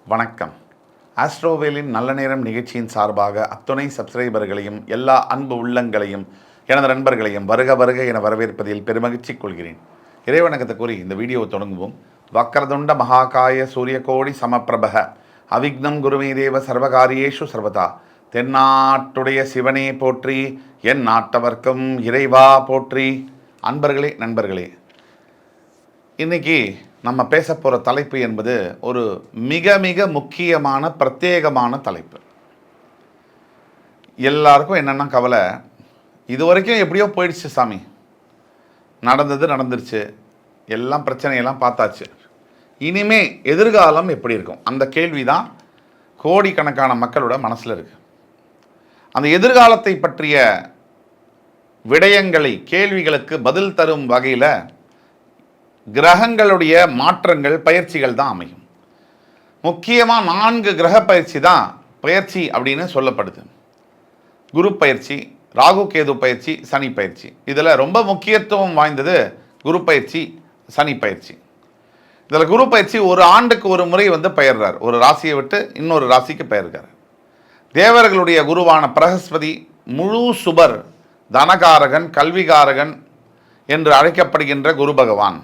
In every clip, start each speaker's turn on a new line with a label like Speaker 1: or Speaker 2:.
Speaker 1: வணக்கம். ஆஸ்ட்ரோவேலின் நல்ல நேரம் நிகழ்ச்சியின் சார்பாக அத்துணை சப்ஸ்கிரைபர்களையும் எல்லா அன்பு உள்ளங்களையும் எனது நண்பர்களையும் வருக வருக என வரவேற்பதில் பெருமகிழ்ச்சி கொள்கிறேன். இறைவணக்கத்தை கூறி இந்த வீடியோவை தொடங்குவோம். வக்கரதுண்ட மகாகாய சூரியகோடி சமப்பிரபக அவிக்னம் குருமே தேவ சர்வகாரியேஷு சர்வதா. தென்னாட்டுடைய சிவனே போற்றி, என் நாட்டவர்க்கும் இறைவா போற்றி. அன்பர்களே, நண்பர்களே, இன்றைக்கி நம்ம பேச போகிற தலைப்பு என்பது ஒரு மிக மிக முக்கியமான பிரத்யேகமான தலைப்பு. எல்லாருக்கும் என்னென்னா கவலை, இது வரைக்கும் எப்படியோ போயிடுச்சு சாமி, நடந்துருச்சு, எல்லாம் பிரச்சனையெல்லாம் பார்த்தாச்சு, இனிமே எதிர்காலம் எப்படி இருக்கும்? அந்த கேள்வி தான் கோடிக்கணக்கான மக்களோட மனசில் இருக்குது. அந்த எதிர்காலத்தை பற்றிய விடயங்களை, கேள்விகளுக்கு பதில் தரும் வகையில் கிரகங்களுடைய மாற்றங்கள், பயிற்சிகள் தான் அமையும். முக்கியமாக 4 கிரக பயிற்சி தான் பயிற்சி அப்படின்னு சொல்லப்படுது. குரு பயிற்சி, ராகு கேது பயிற்சி, சனி பயிற்சி. இதில் ரொம்ப முக்கியத்துவம் வாய்ந்தது குரு பயிற்சி, சனி பயிற்சி. இதில் குரு பயிற்சி ஒரு ஆண்டுக்கு ஒரு முறை பெயர்றார். ஒரு ராசியை விட்டு இன்னொரு ராசிக்கு பெயர்கிறார். தேவர்களுடைய குருவான பிரகஸ்பதி முழு சுபர், தனகாரகன், கல்விகாரகன் என்று அழைக்கப்படுகின்ற குரு பகவான்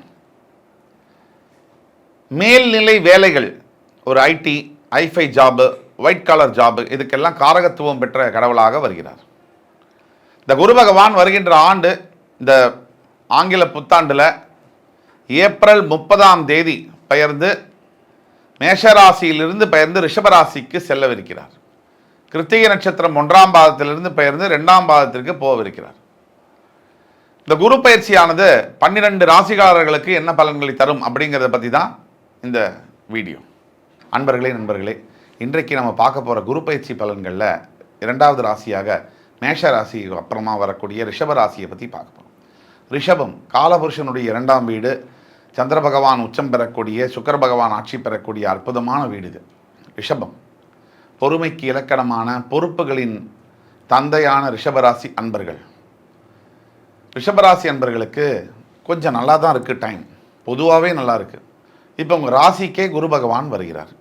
Speaker 1: மேல்நிலை வேலைகள், ஒரு ஐடி, ஐஃபை ஜாபு, ஒயிட் காலர் ஜாபு, இதுக்கெல்லாம் காரகத்துவம் பெற்ற கடவுளாக வருகிறார். இந்த குரு பகவான் வருகின்ற ஆண்டு, இந்த ஆங்கில புத்தாண்டில் ஏப்ரல் 30 பெயர்ந்து மேஷராசியிலிருந்து பெயர்ந்து ரிஷபராசிக்கு செல்லவிருக்கிறார். கிருத்திகை நட்சத்திரம் 1ஆம் பாதத்திலிருந்து பெயர்ந்து 2ஆம் பாதத்திற்கு போகவிருக்கிறார். இந்த குரு பயிற்சியானது 12 ராசிகாரர்களுக்கு என்ன பலன்களை தரும் அப்படிங்கிறத பற்றி தான் இந்த வீடியோ. அன்பர்களே, நண்பர்களே, இன்றைக்கு நம்ம பார்க்க போகிற குரு பயிற்சி பலன்களில் 2வது ராசியாக மேஷ ராசி அப்புறமா வரக்கூடிய ரிஷப ராசியை பற்றி பார்க்க போகிறோம். ரிஷபம் காலபுருஷனுடைய 2ஆம் வீடு, சந்திர பகவான் உச்சம் பெறக்கூடிய, சுக்கர பகவான் ஆட்சி பெறக்கூடிய அற்புதமான வீடு இது. ரிஷபம் பொறுமைக்கு இலக்கணமான, பொறுப்புகளின் தந்தையான ரிஷபராசி அன்பர்கள். ரிஷபராசி அன்பர்களுக்கு கொஞ்சம் நல்லா தான் இருக்குது, டைம் பொதுவாகவே நல்லா இருக்குது. இப்போ உங்கள் ராசிக்கே குரு பகவான் வருகிறார்.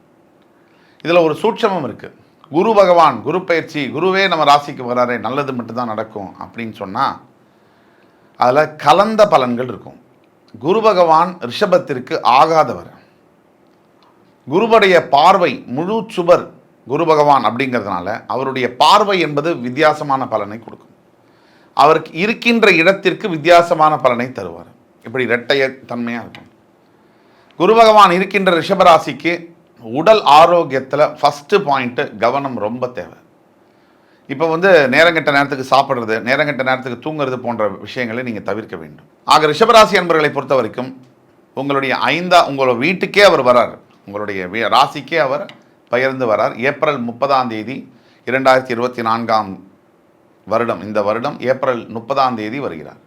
Speaker 1: இதில் ஒரு சூட்சமம் இருக்குது. குரு பகவான், குரு பயிற்சி, குருவே நம்ம ராசிக்கு வராரே, நல்லது மட்டும்தான் நடக்கும் அப்படின்னு சொன்னால் அதில் கலந்த பலன்கள் இருக்கும். குரு பகவான் ரிஷபத்திற்கு ஆகாதவர். குருவுடைய பார்வை முழு சுபர் குரு பகவான் அப்படிங்கிறதுனால அவருடைய பார்வை என்பது வித்தியாசமான பலனை கொடுக்கும். அவருக்கு இருக்கின்ற இடத்திற்கு வித்தியாசமான பலனை தருவார். இப்படி இரட்டைய தன்மையாக இருக்கும். குரு பகவான் இருக்கின்ற ரிஷபராசிக்கு உடல் ஆரோக்கியத்தில் ஃபஸ்ட்டு பாயிண்ட்டு கவனம் ரொம்ப தேவை. இப்போ நேரங்கெட்ட நேரத்துக்கு சாப்பிட்றது, நேரங்கெட்ட நேரத்துக்கு தூங்குறது போன்ற விஷயங்களை நீங்கள் தவிர்க்க வேண்டும். ஆக ரிஷபராசி அன்பர்களை பொறுத்த வரைக்கும் உங்களோட வீட்டுக்கே அவர் வரார், உங்களுடைய ராசிக்கே அவர் பெயர்ந்து வரார். ஏப்ரல் 30 2024 வருடம், இந்த வருடம் ஏப்ரல் 30 வருகிறார்.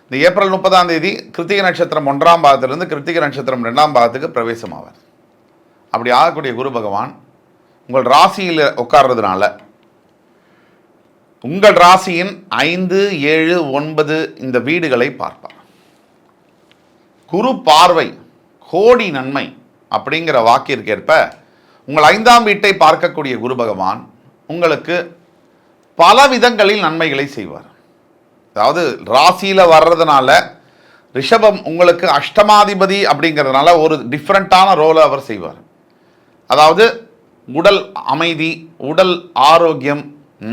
Speaker 1: இந்த ஏப்ரல் 30 கிருத்திகை நட்சத்திரம் 1ஆம் பாதத்திலிருந்து கிருத்திகை நட்சத்திரம் 2ஆம் பாதத்துக்கு பிரவேசம் ஆவார். அப்படி ஆகக்கூடிய குரு பகவான் உங்கள் ராசியில் உட்கார்றதுனால உங்கள் ராசியின் 5, 7, 9 இந்த வீடுகளை பார்ப்பார். குரு பார்வை கோடி நன்மை அப்படிங்கிற வாக்கிற்கேற்ப உங்கள் 5ஆம் வீட்டை பார்க்கக்கூடிய குரு பகவான் உங்களுக்கு பல விதங்களில் நன்மைகளை செய்வார். அதாவது ராசியில் வர்றதுனால ரிஷபம் உங்களுக்கு அஷ்டமாதிபதி அப்படிங்கிறதுனால ஒரு டிஃப்ரெண்ட்டான ரோலை அவர் செய்வார். அதாவது உடல் அமைதி, உடல் ஆரோக்கியம்,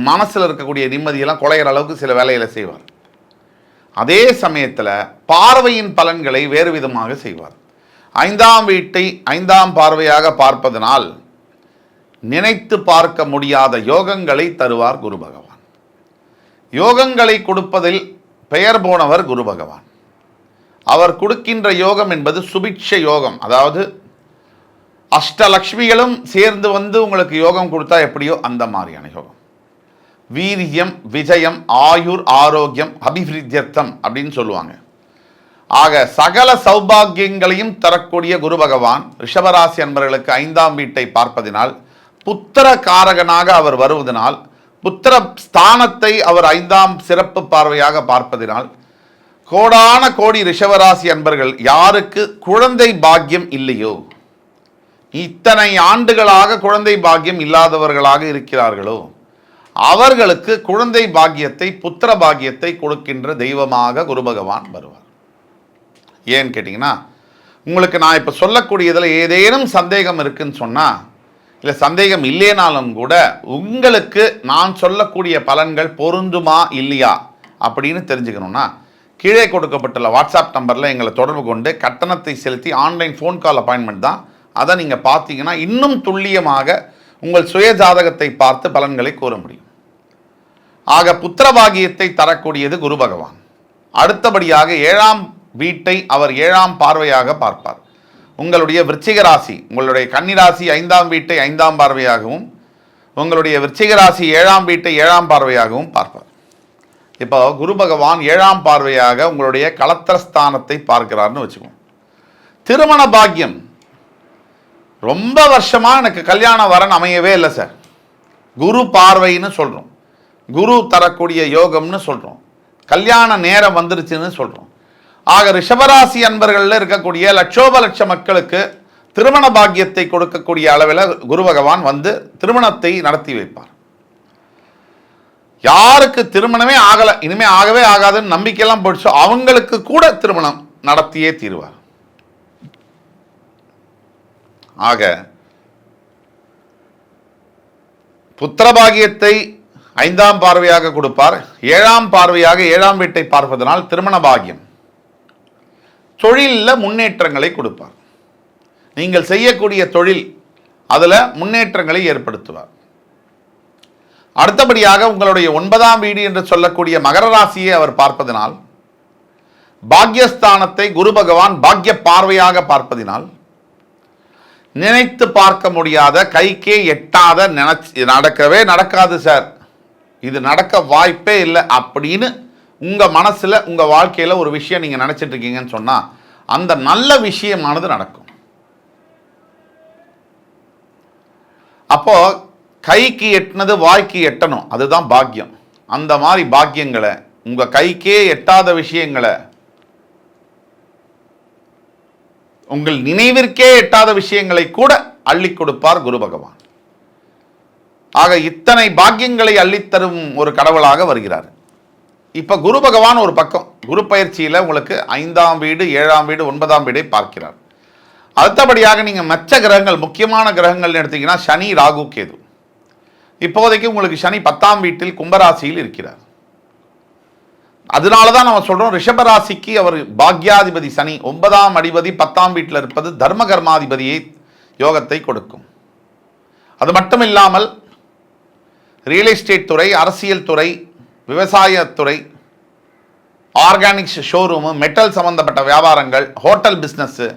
Speaker 1: மனசில் இருக்கக்கூடிய நிம்மதியெல்லாம் குலையிற அளவுக்கு சில வேலைகளை செய்வார். அதே சமயத்தில் பார்வையின் பலன்களை வேறு விதமாக செய்வார். 5ஆம் வீட்டை 5ஆம் பார்வையாக பார்ப்பதனால் நினைத்து பார்க்க முடியாத யோகங்களை தருவார் குரு பகவான். யோகங்களை கொடுப்பதில் பெயர் போனவர் குரு பகவான். அவர் கொடுக்கின்ற யோகம் என்பது சுபிட்ச யோகம். அதாவது அஷ்டலக்ஷ்மிகளும் சேர்ந்து உங்களுக்கு யோகம் கொடுத்தா எப்படியோ அந்த மாதிரியான யோகம். வீரியம், விஜயம், ஆயுர், ஆரோக்கியம், அபிவிருத்தியர்த்தம் அப்படின்னு சொல்லுவாங்க. ஆக சகல சௌபாகியங்களையும் தரக்கூடிய குரு பகவான் ரிஷபராசி அன்பர்களுக்கு 5ஆம் வீட்டை பார்ப்பதினால், புத்திர காரகனாக அவர் வருவதனால், புத்திர ஸ்தானத்தை அவர் 5ஆம் சிறப்பு பார்வையாக பார்ப்பதினால் கோடான கோடி ரிஷபராசி அன்பர்கள் யாருக்கு குழந்தை பாக்கியம் இல்லையோ, இத்தனை ஆண்டுகளாக குழந்தை பாக்கியம் இல்லாதவர்களாக இருக்கிறார்களோ அவர்களுக்கு குழந்தை பாக்கியத்தை, புத்திர பாக்கியத்தை கொடுக்கின்ற தெய்வமாக குரு பகவான் வருவார். ஏன்னு கேட்டிங்கன்னா, உங்களுக்கு நான் இப்போ சொல்லக்கூடியதில் ஏதேனும் சந்தேகம் இருக்குன்னு சொன்னால், இல்லை சந்தேகம் இல்லைனாலும் கூட உங்களுக்கு நான் சொல்லக்கூடிய பலன்கள் பொருந்துமா இல்லையா அப்படின்னு தெரிஞ்சுக்கணுன்னா, கீழே கொடுக்கப்பட்டுள்ள வாட்ஸ்அப் நம்பரில் எங்களை தொடர்பு கொண்டு கட்டணத்தை செலுத்தி ஆன்லைன் ஃபோன் கால் அப்பாயின்மெண்ட் தான். அதை நீங்கள் பார்த்தீங்கன்னா இன்னும் துல்லியமாக உங்கள் சுய ஜாதகத்தை பார்த்து பலன்களை கூற முடியும். ஆக புத்திர பாகியத்தை தரக்கூடியது குரு பகவான். அடுத்தபடியாக 7ஆம் வீட்டை அவர் 7ஆம் பார்வையாக பார்ப்பார். உங்களுடைய விருச்சிக ராசி, உங்களுடைய கன்னி ராசி 5ஆம் வீட்டை 5ஆம் பார்வையாகவும், உங்களுடைய விருச்சிக ராசி 7ஆம் வீட்டை 7ஆம் பார்வையாகவும் பார்ப்பார். இப்போ குரு பகவான் 7ஆம் பார்வையாக உங்களுடைய களத்திரஸ்தானத்தை பார்க்கிறார்னு வச்சுக்கோங்க. திருமண பாக்கியம், ரொம்ப வருஷமாக எனக்கு கல்யாண வரன் அமையவே இல்லை சார், குரு பார்வைன்னு சொல்கிறோம், குரு தரக்கூடிய யோகம்னு சொல்கிறோம், கல்யாண நேரம் வந்துருச்சுன்னு சொல்கிறோம். ஆக ரிஷபராசி அன்பர்களில் இருக்கக்கூடிய லட்சோப லட்ச மக்களுக்கு திருமண பாக்கியத்தை கொடுக்கக்கூடிய அளவில் குரு பகவான் வந்து திருமணத்தை நடத்தி வைப்பார். யாருக்கு திருமணமே ஆகலை, இனிமே ஆகவே ஆகாதுன்னு நம்பிக்கையெல்லாம் போயிடுச்சோ அவங்களுக்கு கூட திருமணம் நடத்தியே தீருவார். ஆக புத்திரபாகியத்தை 5ஆம் பார்வையாக கொடுப்பார். 7ஆம் பார்வையாக 7ஆம் வீட்டை பார்ப்பதனால் திருமண பாகியம், தொழிலில் முன்னேற்றங்களை கொடுப்பார். நீங்கள் செய்யக்கூடிய தொழில் அதில் முன்னேற்றங்களை ஏற்படுத்துவார். அடுத்தபடியாக உங்களுடைய 9ஆம் வீடு என்று சொல்லக்கூடிய மகர ராசியை அவர் பார்ப்பதனால், பாக்யஸ்தானத்தை குரு பகவான் பாக்ய பார்வையாக பார்ப்பதினால், நினைத்து பார்க்க முடியாத, கைக்கே எட்டாத, நடக்கவே நடக்காது சார், இது நடக்க வாய்ப்பே இல்லை அப்படின்னு உங்கள் மனசில் உங்கள் வாழ்க்கையில் ஒரு விஷயம் நீங்கள் நினச்சிட்டு இருக்கீங்கன்னு சொன்னால் அந்த நல்ல விஷயமானது நடக்கும். அப்போ கைக்கு எட்டினது வாய்க்கு எட்டணும், அதுதான் பாக்கியம். அந்த மாதிரி பாக்கியங்களை, உங்கள் கைக்கே எட்டாத விஷயங்களை, உங்கள் நினைவிற்கே எட்டாத விஷயங்களை கூட அள்ளி கொடுப்பார் குரு பகவான். ஆக இத்தனை பாக்கியங்களை அள்ளித்தரும் ஒரு கடவுளாக வருகிறார். இப்போ குரு பகவான் ஒரு பக்கம் குரு பயிற்சியில் உங்களுக்கு 5ஆம் வீடு, 7ஆம் வீடு, 9ஆம் வீடை பார்க்கிறார். அடுத்தபடியாக நீங்கள் மற்ற கிரகங்கள், முக்கியமான கிரகங்கள் எடுத்தீங்கன்னா சனி, ராகு, கேது. இப்போதைக்கு உங்களுக்கு சனி 10ஆம் வீட்டில் கும்பராசியில் இருக்கிறார். அதனால தான் நம்ம சொல்கிறோம், ரிஷபராசிக்கு அவர் பாக்யாதிபதி சனி 9ஆம் அதிபதி 10ஆம் வீட்டில் இருப்பது தர்ம கர்மாதிபதியை யோகத்தை கொடுக்கும். அது மட்டும் இல்லாமல் ரியல் எஸ்டேட் துறை, அரசியல் துறை, விவசாயத்துறை, ஆர்கானிக்ஸ் ஷோரூமு, மெட்டல் சம்பந்தப்பட்ட வியாபாரங்கள், ஹோட்டல் பிஸ்னஸ்ஸு,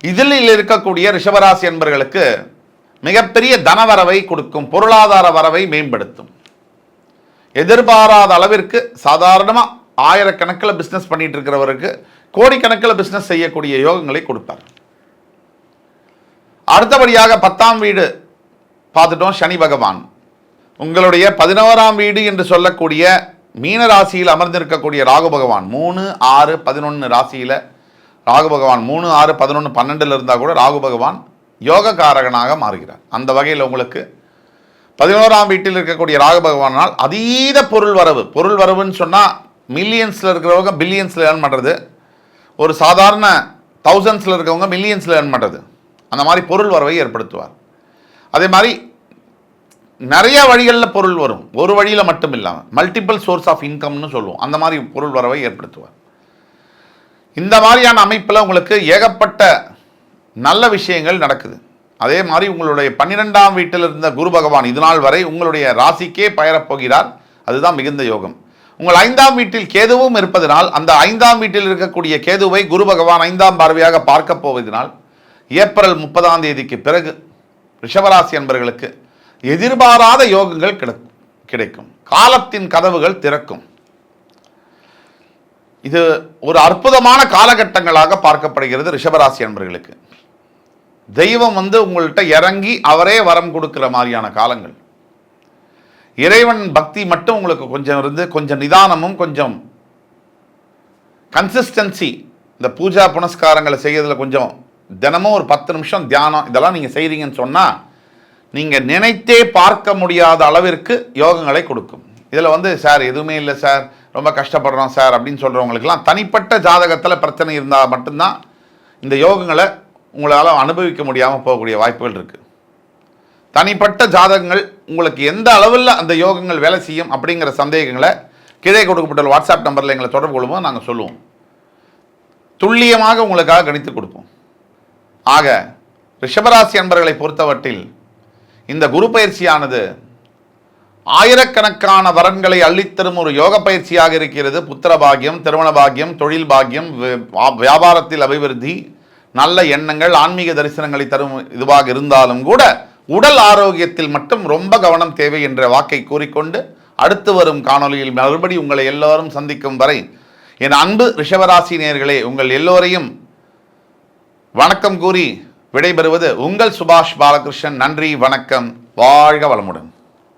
Speaker 1: இதில் இருக்கக்கூடிய ரிஷபராசி என்பவர்களுக்கு மிகப்பெரிய தனவரவை கொடுக்கும், பொருளாதார வரவை மேம்படுத்தும். எதிர்பாராத அளவிற்கு சாதாரணமாக ஆயிரக்கணக்கில் பிஸ்னஸ் பண்ணிட்டு இருக்கிறவருக்கு கோடிக்கணக்கில் பிஸ்னஸ் செய்யக்கூடிய யோகங்களை கொடுப்பார். அடுத்தபடியாக 10ஆம் வீடு பார்த்துட்டோம், சனி பகவான். உங்களுடைய 11ஆம் வீடு என்று சொல்லக்கூடிய மீன ராசியில் அமர்ந்திருக்கக்கூடிய ராகு பகவான் 3, 6, 11 ராசியில் ராகு பகவான் 3, 6, 11, 12 இருந்தால் கூட ராகு பகவான் யோக காரகனாக மாறுகிறார். அந்த வகையில் உங்களுக்கு 11ஆம் வீட்டில் இருக்கக்கூடிய ராகு பகவானால் அதீத பொருள் வரவு, பொருள் வரவுன்னு சொன்னால் மில்லியன்ஸில் இருக்கிறவங்க பில்லியன்ஸில் ஏர்ன் பண்ணுறது, ஒரு சாதாரண தௌசண்ட்ஸில் இருக்கிறவங்க மில்லியன்ஸில் ஏர்ன் பண்ணுறது, அந்த மாதிரி பொருள் வரவை ஏற்படுத்துவார். அதே மாதிரி நிறைய வழிகளில் பொருள் வரும், ஒரு வழியில் மட்டும் இல்லாமல் மல்டிபிள் சோர்ஸ் ஆஃப் இன்கம்னு சொல்லுவோம், அந்த மாதிரி பொருள் வரவை ஏற்படுத்துவார். இந்த மாதிரியான அமைப்பில் உங்களுக்கு ஏகப்பட்ட நல்ல விஷயங்கள் நடக்குது. அதே மாதிரி உங்களுடைய 12ஆம் வீட்டில் இருந்த குரு பகவான் இதுநாள் வரை உங்களுடைய ராசிக்கே பெயரப்போகிறார், அதுதான் மிகுந்த யோகம். உங்கள் 5ஆம் வீட்டில் கேதுவும் இருப்பதனால் அந்த 5ஆம் வீட்டில் இருக்கக்கூடிய கேதுவை குரு பகவான் 5ஆம் பார்வையாக பார்க்க போவதனால் ஏப்ரல் 30ஆம் தேதிக்கு பிறகு ரிஷபராசி என்பவர்களுக்கு எதிர்பாராத யோகங்கள் கிடைக்கும், காலத்தின் கதவுகள் திறக்கும். இது ஒரு அற்புதமான காலகட்டங்களாக பார்க்கப்படுகிறது ரிஷபராசி என்பவர்களுக்கு. தெய்வம் உங்கள்கிட்ட இறங்கி அவரே வரம் கொடுக்கிற மாதிரியான காலங்கள். இறைவன் பக்தி மட்டும் உங்களுக்கு கொஞ்சம் இருந்து, கொஞ்சம் நிதானமும் கொஞ்சம் கன்சிஸ்டன்சி, இந்த பூஜா புனஸ்காரங்களை செய்யறதுல கொஞ்சம் தினமும் ஒரு 10 நிமிஷம் தியானம் இதெல்லாம் நீங்கள் செய்கிறீங்கன்னு சொன்னால் நீங்கள் நினைத்தே பார்க்க முடியாத அளவிற்கு யோகங்களை கொடுக்கும். இதில் வந்து சார் எதுவுமே இல்லை சார், ரொம்ப கஷ்டப்படுறோம் சார் அப்படின்னு சொல்கிறவங்களுக்கெல்லாம் தனிப்பட்ட ஜாதகத்தில் பிரச்சனை இருந்தால் மட்டும்தான் இந்த யோகங்களை உங்களால் அனுபவிக்க முடியாமல் போகக்கூடிய வாய்ப்புகள் இருக்குது. தனிப்பட்ட ஜாதகங்கள் உங்களுக்கு எந்த அளவில் அந்த யோகங்கள் வேலை செய்யும் அப்படிங்கிற சந்தேகங்களை கீழே கொடுக்கப்பட்ட வாட்ஸ்அப் நம்பரில் எங்களை தொடர்பு கொள்ளும்போது நாங்கள் சொல்லுவோம். துல்லியமாக உங்களுக்காக கணித்து கொடுப்போம். ஆக ரிஷபராசி அன்பர்களை பொறுத்தவற்றில் இந்த குரு பயிற்சியானது ஆயிரக்கணக்கான வரன்களை அள்ளித்தரும் ஒரு யோக பயிற்சியாக இருக்கிறது. புத்திர பாக்கியம், திருமண பாக்கியம், தொழில் பாக்கியம், வியாபாரத்தில் அபிவிருத்தி, நல்ல எண்ணங்கள், ஆன்மீக தரிசனங்களை தரும் இதுவாக இருந்தாலும் கூட உடல் ஆரோக்கியத்தில் மட்டும் ரொம்ப கவனம் தேவை என்ற வாக்கை கூறிக்கொண்டு அடுத்து வரும் காணொலியில் மறுபடி உங்களை எல்லோரும் சந்திக்கும் வரை என் அன்பு ரிஷபராசி நேயர்களே, உங்கள் எல்லோரையும் வணக்கம் கூறி விடைபெறுவது உங்கள் சுபாஷ் பாலகிருஷ்ணன். நன்றி, வணக்கம், வாழ்க வளமுடன்.